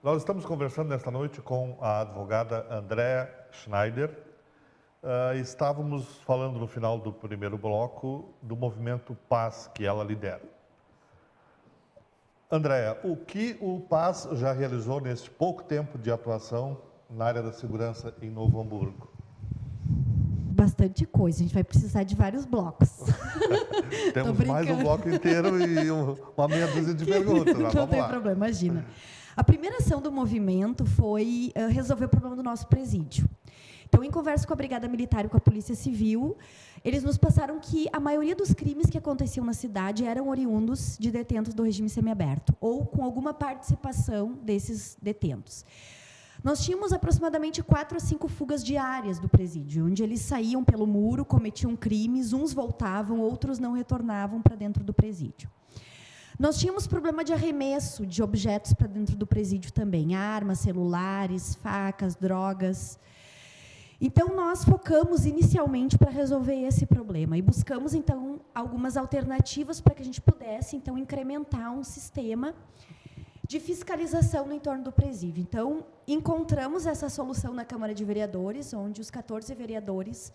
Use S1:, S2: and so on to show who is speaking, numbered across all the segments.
S1: Nós estamos conversando nesta noite com a advogada Andréa Schneider. Estávamos falando no final do primeiro bloco do movimento Paz que ela lidera. Andréa, o que o Paz já realizou nesse pouco tempo de atuação na área da segurança em Novo Hamburgo?
S2: Bastante coisa, a gente vai precisar de vários blocos.
S1: Temos mais um bloco inteiro e uma meia dúzia de perguntas.
S2: Não tem problema, imagina. A primeira ação do movimento foi resolver o problema do nosso presídio. Então, em conversa com a Brigada Militar e com a Polícia Civil, eles nos passaram que a maioria dos crimes que aconteciam na cidade eram oriundos de detentos do regime semiaberto, ou com alguma participação desses detentos. Nós tínhamos aproximadamente 4 a 5 fugas diárias do presídio, onde eles saíam pelo muro, cometiam crimes, uns voltavam, outros não retornavam para dentro do presídio. Nós tínhamos problema de arremesso de objetos para dentro do presídio também, armas, celulares, facas, drogas. Então, nós focamos inicialmente para resolver esse problema e buscamos, então, algumas alternativas para que a gente pudesse, então, incrementar um sistema de fiscalização no entorno do presídio. Então, encontramos essa solução na Câmara de Vereadores, onde os 14 vereadores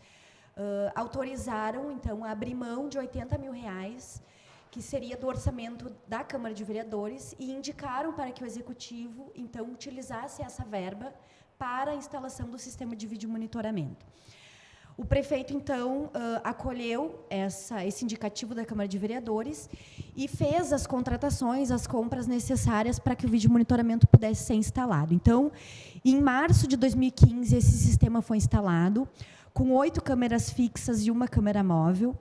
S2: autorizaram, então, a abrir mão de R$80 mil, que seria do orçamento da Câmara de Vereadores, e indicaram para que o Executivo, então, utilizasse essa verba para a instalação do sistema de vídeo monitoramento. O prefeito, então, acolheu esse indicativo da Câmara de Vereadores e fez as contratações, as compras necessárias para que o vídeo monitoramento pudesse ser instalado. Então, em março de 2015, esse sistema foi instalado, com 8 câmeras fixas e 1 câmera móvel,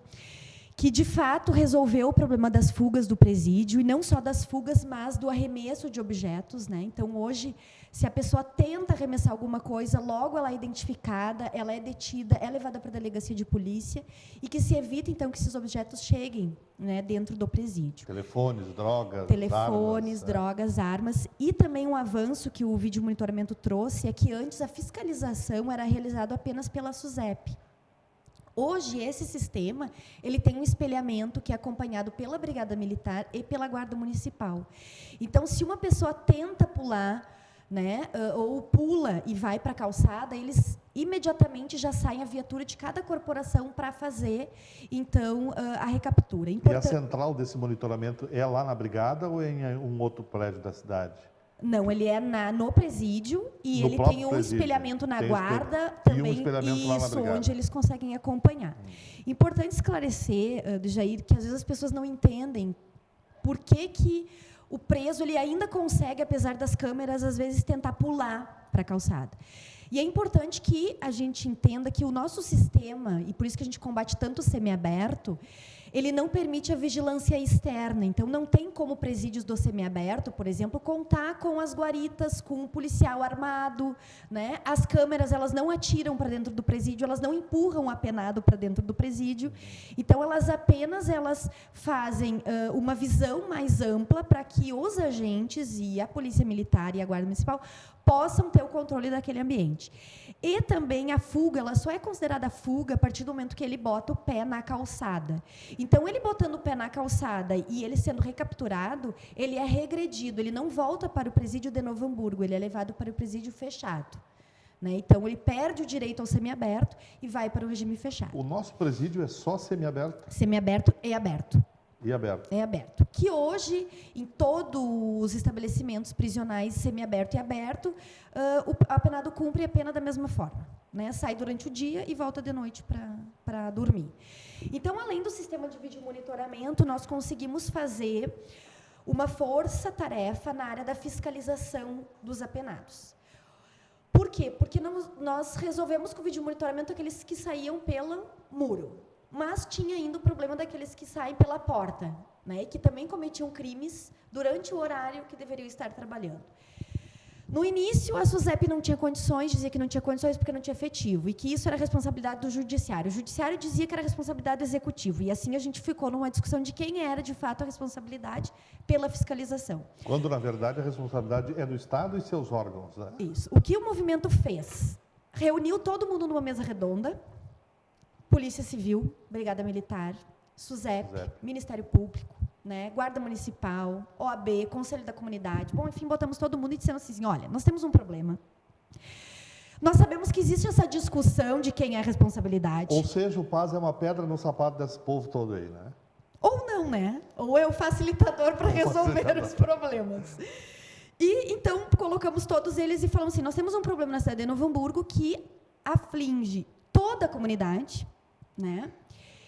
S2: que, de fato, resolveu o problema das fugas do presídio, e não só das fugas, mas do arremesso de objetos, né? Então, hoje, se a pessoa tenta arremessar alguma coisa, logo ela é identificada, ela é detida, é levada para a delegacia de polícia, e que se evita, então, que esses objetos cheguem, né, dentro do presídio.
S1: Telefones, drogas,
S2: drogas, armas. E também um avanço que o vídeo monitoramento trouxe é que antes a fiscalização era realizada apenas pela SUSEP. Hoje, esse sistema ele tem um espelhamento que é acompanhado pela Brigada Militar e pela Guarda Municipal. Então, se uma pessoa tenta pular, né, ou pula e vai para a calçada, eles imediatamente já saem a viatura de cada corporação para fazer, então, a recaptura.
S1: E a central desse monitoramento é lá na Brigada ou é em um outro prédio da cidade?
S2: Não, ele é no presídio e ele tem um espelhamento na guarda também, isso, onde eles conseguem acompanhar. Importante esclarecer, Jair, que às vezes as pessoas não entendem por que o preso ele ainda consegue, apesar das câmeras, às vezes tentar pular para a calçada. E é importante que a gente entenda que o nosso sistema, e por isso que a gente combate tanto o semiaberto, ele não permite a vigilância externa. Então, não tem como presídios do semiaberto, por exemplo, contar com as guaritas, com um policial armado, né? As câmeras, elas não atiram para dentro do presídio, elas não empurram o apenado para dentro do presídio. Então, elas fazem uma visão mais ampla para que os agentes e a Polícia Militar e a Guarda Municipal possam ter o controle daquele ambiente. E também a fuga, ela só é considerada fuga a partir do momento que ele bota o pé na calçada. Então, ele botando o pé na calçada e ele sendo recapturado, ele é regredido, ele não volta para o presídio de Novo Hamburgo, ele é levado para o presídio fechado. Né? Então, ele perde o direito ao semiaberto e vai para o regime fechado.
S1: O nosso presídio é só semiaberto?
S2: Semiaberto e aberto.
S1: E aberto.
S2: É aberto. Que hoje, em todos os estabelecimentos prisionais semiaberto e aberto, o apenado cumpre a pena da mesma forma. Né? Sai durante o dia e volta de noite para dormir. Então, além do sistema de vídeo monitoramento, nós conseguimos fazer uma força-tarefa na área da fiscalização dos apenados. Por quê? Porque nós resolvemos com o vídeo monitoramento aqueles que saíam pelo muro. Mas tinha ainda o problema daqueles que saem pela porta, né, que também cometiam crimes durante o horário que deveriam estar trabalhando. No início, a SUSEP não tinha condições, dizia que não tinha condições porque não tinha efetivo, e que isso era responsabilidade do Judiciário. O Judiciário dizia que era responsabilidade do Executivo, e assim a gente ficou numa discussão de quem era, de fato, a responsabilidade pela fiscalização.
S1: Quando, na verdade, a responsabilidade é do Estado e seus órgãos. Né?
S2: Isso. O que o movimento fez? Reuniu todo mundo numa mesa redonda, Polícia Civil, Brigada Militar, SUSEP, Ministério Público, né, Guarda Municipal, OAB, Conselho da Comunidade. Bom, enfim, botamos todo mundo e dissemos assim, olha, nós temos um problema. Nós sabemos que existe essa discussão de quem é a responsabilidade.
S1: Ou seja, o PAS é uma pedra no sapato desse povo todo aí, né?
S2: Ou não, né? Ou é o facilitador para resolver os problemas. E, então, colocamos todos eles e falamos assim, nós temos um problema na cidade de Novo Hamburgo que aflige toda a comunidade, né?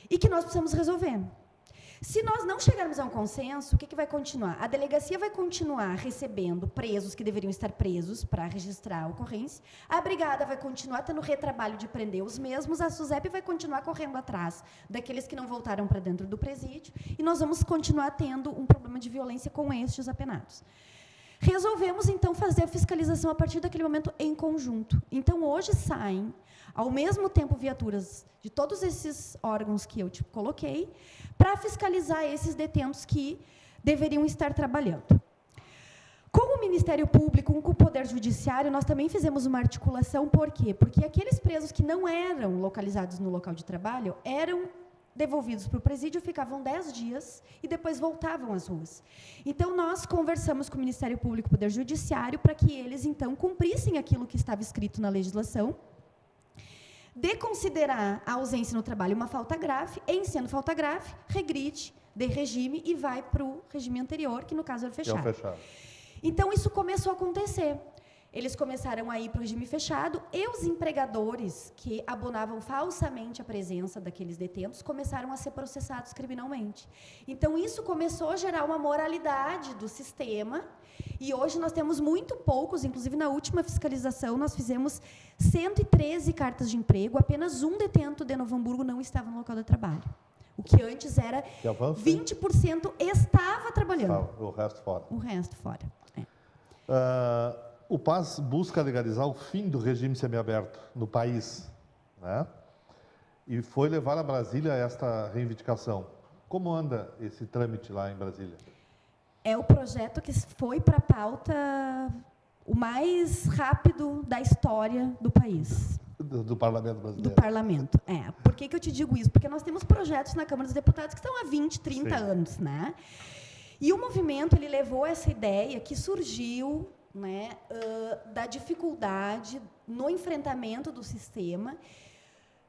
S2: E que nós precisamos resolver. Se nós não chegarmos a um consenso, o que vai continuar? A delegacia vai continuar recebendo presos que deveriam estar presos para registrar a ocorrência, a brigada vai continuar tendo retrabalho de prender os mesmos, a SUSEP vai continuar correndo atrás daqueles que não voltaram para dentro do presídio, e nós vamos continuar tendo um problema de violência com estes apenados. Resolvemos, então, fazer a fiscalização a partir daquele momento em conjunto. Então, hoje saem, ao mesmo tempo, viaturas de todos esses órgãos que eu te coloquei, para fiscalizar esses detentos que deveriam estar trabalhando. Com o Ministério Público, com o Poder Judiciário, nós também fizemos uma articulação. Por quê? Porque aqueles presos que não eram localizados no local de trabalho eram devolvidos para o presídio, ficavam 10 dias e depois voltavam às ruas. Então, nós conversamos com o Ministério Público e o Poder Judiciário para que eles, então, cumprissem aquilo que estava escrito na legislação, de considerar a ausência no trabalho uma falta grave, em sendo falta grave, regride de regime e vai para o regime anterior, que no caso era fechado. Então, isso começou a acontecer. Eles começaram a ir para o regime fechado e os empregadores que abonavam falsamente a presença daqueles detentos começaram a ser processados criminalmente. Então, isso começou a gerar uma moralidade do sistema e hoje nós temos muito poucos, inclusive na última fiscalização nós fizemos 113 cartas de emprego, apenas um detento de Novo Hamburgo não estava no local de trabalho. O que antes era 20% estava trabalhando.
S1: O resto fora.
S2: O resto fora.
S1: O PAS busca legalizar o fim do regime semiaberto no país, né? E foi levar a Brasília esta reivindicação. Como anda esse trâmite lá em Brasília?
S2: É o projeto que foi para a pauta o mais rápido da história do país.
S1: Do Parlamento brasileiro.
S2: Do Parlamento, é. Por que eu te digo isso? Porque nós temos projetos na Câmara dos Deputados que estão há 20, 30 anos, né? E o movimento, ele levou essa ideia que surgiu, né, da dificuldade no enfrentamento do sistema,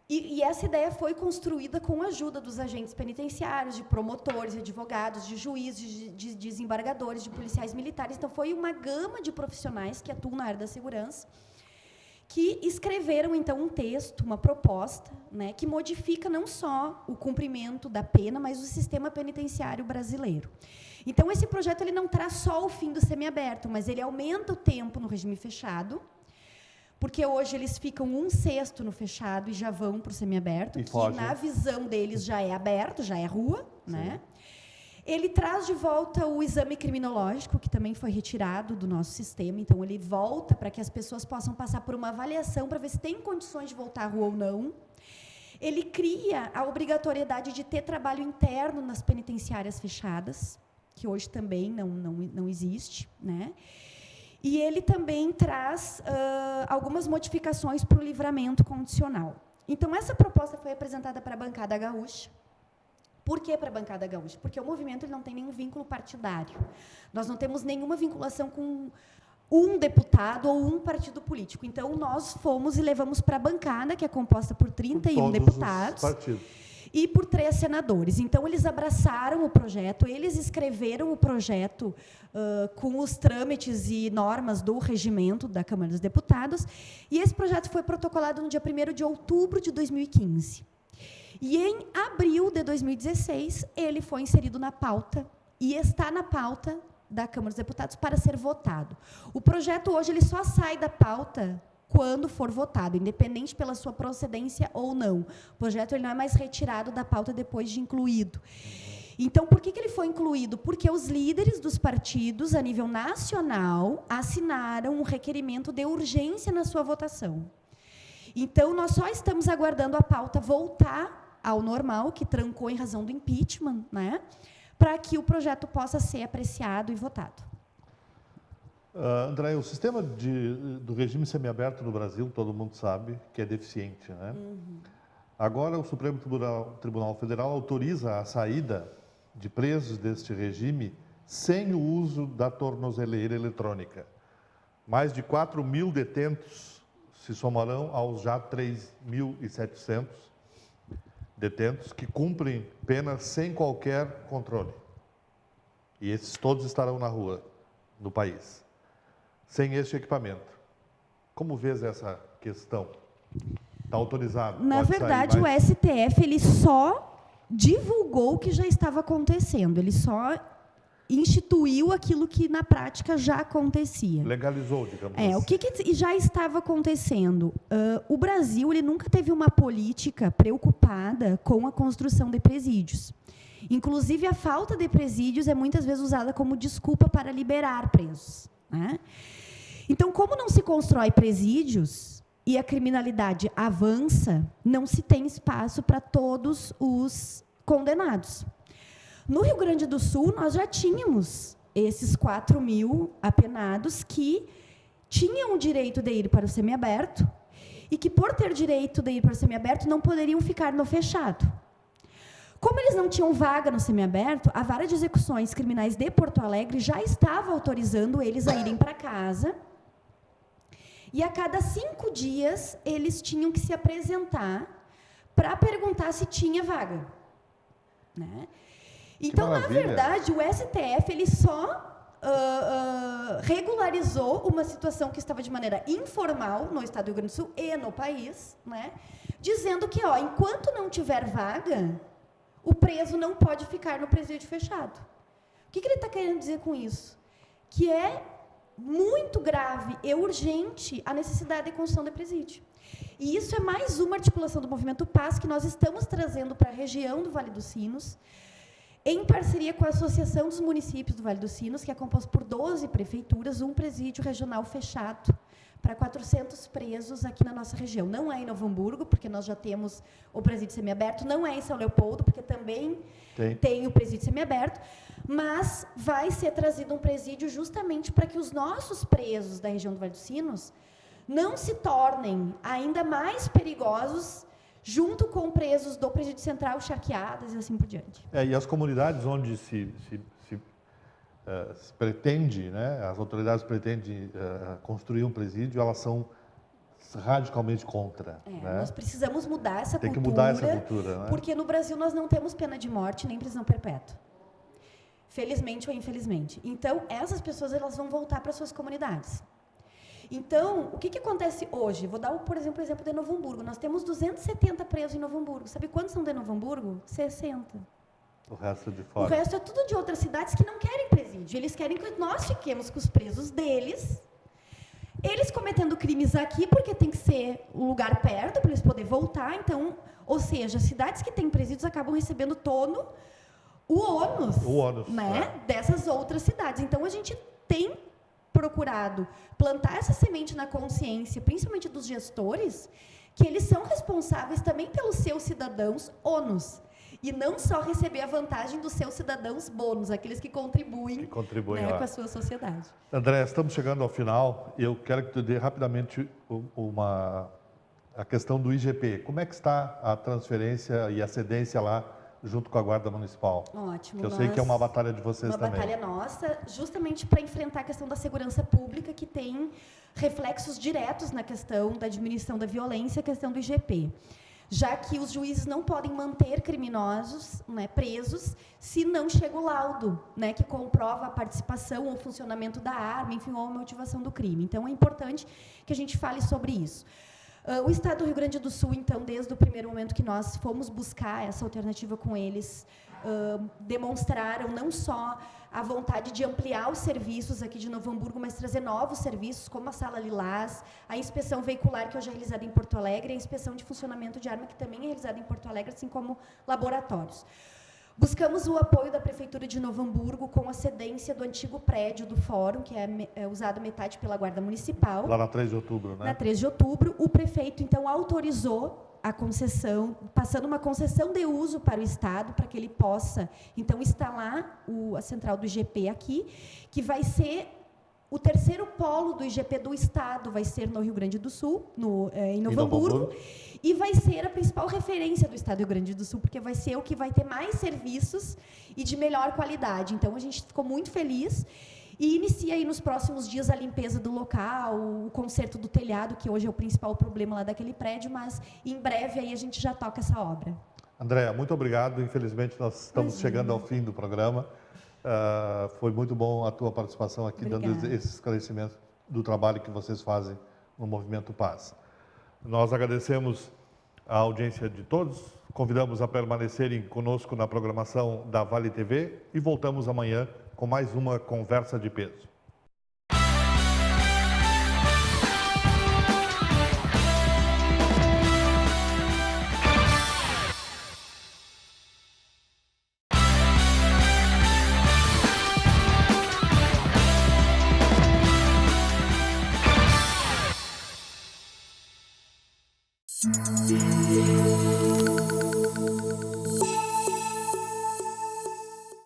S2: e essa ideia foi construída com a ajuda dos agentes penitenciários, de promotores, de advogados, de juízes, de desembargadores, de policiais militares. Então, foi uma gama de profissionais que atuam na área da segurança, que escreveram, então, um texto, uma proposta, né, que modifica não só o cumprimento da pena, mas o sistema penitenciário brasileiro. Então, esse projeto ele não traz só o fim do semiaberto, mas ele aumenta o tempo no regime fechado, porque hoje eles ficam 1/6 no fechado e já vão para o semiaberto, que
S1: foge.
S2: Na visão deles já é aberto, já é rua, né? Ele traz de volta o exame criminológico, que também foi retirado do nosso sistema, então ele volta para que as pessoas possam passar por uma avaliação para ver se tem condições de voltar à rua ou não. Ele cria a obrigatoriedade de ter trabalho interno nas penitenciárias fechadas, que hoje também não existe, né? E ele também traz algumas modificações para o livramento condicional. Então, essa proposta foi apresentada para a bancada gaúcha. Por que para a bancada gaúcha? Porque o movimento ele não tem nenhum vínculo partidário. Nós não temos nenhuma vinculação com um deputado ou um partido político. Então, nós fomos e levamos para a bancada, que é composta por 31 deputados. E por 3 senadores. Então, eles abraçaram o projeto, eles escreveram o projeto com os trâmites e normas do regimento da Câmara dos Deputados, e esse projeto foi protocolado no dia 1º de outubro de 2015. E, em abril de 2016, ele foi inserido na pauta, e está na pauta da Câmara dos Deputados para ser votado. O projeto, hoje, ele só sai da pauta quando for votado, independente pela sua procedência ou não. O projeto ele não é mais retirado da pauta depois de incluído. Então, por que ele foi incluído? Porque os líderes dos partidos, a nível nacional, assinaram um requerimento de urgência na sua votação. Então, nós só estamos aguardando a pauta voltar ao normal, que trancou em razão do impeachment, né, para que o projeto possa ser apreciado e votado.
S1: André, o sistema do regime semiaberto no Brasil, todo mundo sabe que é deficiente, né? Agora, o Supremo Tribunal Federal autoriza a saída de presos deste regime sem o uso da tornozeleira eletrônica. Mais de 4.000 detentos se somarão aos já 3.700 detentos que cumprem pena sem qualquer controle. E esses todos estarão na rua, no país, sem este equipamento. Como vês essa questão? Está autorizado?
S2: Na
S1: Pode
S2: verdade,
S1: sair, mas...
S2: o STF ele só divulgou o que já estava acontecendo. Ele só instituiu aquilo que na prática já acontecia.
S1: Legalizou, digamos assim.
S2: O que já estava acontecendo? O Brasil ele nunca teve uma política preocupada com a construção de presídios. Inclusive, a falta de presídios é muitas vezes usada como desculpa para liberar presos, né? Então, como não se constrói presídios e a criminalidade avança, não se tem espaço para todos os condenados. No Rio Grande do Sul, nós já tínhamos esses 4.000 apenados que tinham o direito de ir para o semiaberto e que, por ter direito de ir para o semiaberto, não poderiam ficar no fechado. Como eles não tinham vaga no semiaberto, a Vara de Execuções Criminais de Porto Alegre já estava autorizando eles a irem para casa. E a cada 5 dias, eles tinham que se apresentar para perguntar se tinha vaga, né? Então, na verdade, o STF ele só regularizou uma situação que estava de maneira informal no Estado do Rio Grande do Sul e no país, né? Dizendo que, enquanto não tiver vaga, o preso não pode ficar no presídio fechado. O que ele está querendo dizer com isso? Que é muito grave e urgente a necessidade de construção de presídio. E isso é mais uma articulação do Movimento Paz que nós estamos trazendo para a região do Vale dos Sinos, em parceria com a Associação dos Municípios do Vale dos Sinos, que é composta por 12 prefeituras, um presídio regional fechado para 400 presos aqui na nossa região. Não é em Novo Hamburgo, porque nós já temos o presídio semiaberto, não é em São Leopoldo, porque também tem o presídio semiaberto, mas vai ser trazido um presídio justamente para que os nossos presos da região do Vale dos Sinos não se tornem ainda mais perigosos junto com presos do presídio central, charqueadas e assim por diante.
S1: E as comunidades onde se pretende, né, as autoridades pretendem construir um presídio, elas são radicalmente contra. Né?
S2: Nós precisamos mudar essa cultura.
S1: Tem que mudar essa cultura, né?
S2: Porque no Brasil nós não temos pena de morte nem prisão perpétua. Felizmente ou infelizmente. Então, essas pessoas elas vão voltar para suas comunidades. Então, o que acontece hoje? Vou dar, por exemplo, o exemplo de Novo Hamburgo. Nós temos 270 presos em Novo Hamburgo. Sabe quantos são de Novo Hamburgo? 60.
S1: O resto é de fora.
S2: O resto é tudo de outras cidades que não querem presídio. Eles querem que nós fiquemos com os presos deles, eles cometendo crimes aqui, porque tem que ser um lugar perto para eles poderem voltar. Então, ou seja, cidades que têm presídios acabam recebendo todo o ônus, né, dessas outras cidades. Então, a gente tem procurado plantar essa semente na consciência, principalmente dos gestores, que eles são responsáveis também pelos seus cidadãos ônus, e não só receber a vantagem dos seus cidadãos bônus, aqueles que contribuem né, com a sua sociedade.
S1: André, estamos chegando ao final, e eu quero que tu dê rapidamente a questão do IGP. Como é que está a transferência e a cedência lá, junto com a Guarda Municipal?
S2: Ótimo.
S1: Eu sei que é uma batalha de vocês também.
S2: Uma batalha nossa, justamente para enfrentar a questão da segurança pública, que tem reflexos diretos na questão da diminuição da violência, a questão do IGP. Já que os juízes não podem manter criminosos, né, presos, se não chega o laudo, né, que comprova a participação ou o funcionamento da arma, enfim, ou a motivação do crime. Então, é importante que a gente fale sobre isso. O Estado do Rio Grande do Sul, então, desde o primeiro momento que nós fomos buscar essa alternativa com eles, demonstraram não só a vontade de ampliar os serviços aqui de Novo Hamburgo, mas trazer novos serviços, como a Sala Lilás, a inspeção veicular, que hoje é realizada em Porto Alegre, a inspeção de funcionamento de arma, que também é realizada em Porto Alegre, assim como laboratórios. Buscamos o apoio da Prefeitura de Novo Hamburgo com a cedência do antigo prédio do Fórum, que é usado metade pela Guarda Municipal.
S1: Lá na 3 de outubro, né?
S2: Na 3 de outubro, o prefeito, então, autorizou a concessão, passando uma concessão de uso para o Estado, para que ele possa, então, instalar a central do IGP aqui, que vai ser O terceiro polo do IGP do Estado vai ser no Rio Grande do Sul, em Novo Hamburgo, e vai ser a principal referência do Estado do Rio Grande do Sul, porque vai ser o que vai ter mais serviços e de melhor qualidade. Então, a gente ficou muito feliz e inicia aí nos próximos dias a limpeza do local, o conserto do telhado, que hoje é o principal problema lá daquele prédio, mas em breve aí a gente já toca essa obra.
S1: Andréa, muito obrigado. Infelizmente, nós estamos chegando ao fim do programa. Foi muito bom a tua participação aqui, dando esses esclarecimentos do trabalho que vocês fazem no Movimento Paz. Nós agradecemos a audiência de todos, convidamos a permanecerem conosco na programação da Vale TV e voltamos amanhã com mais uma Conversa de Peso.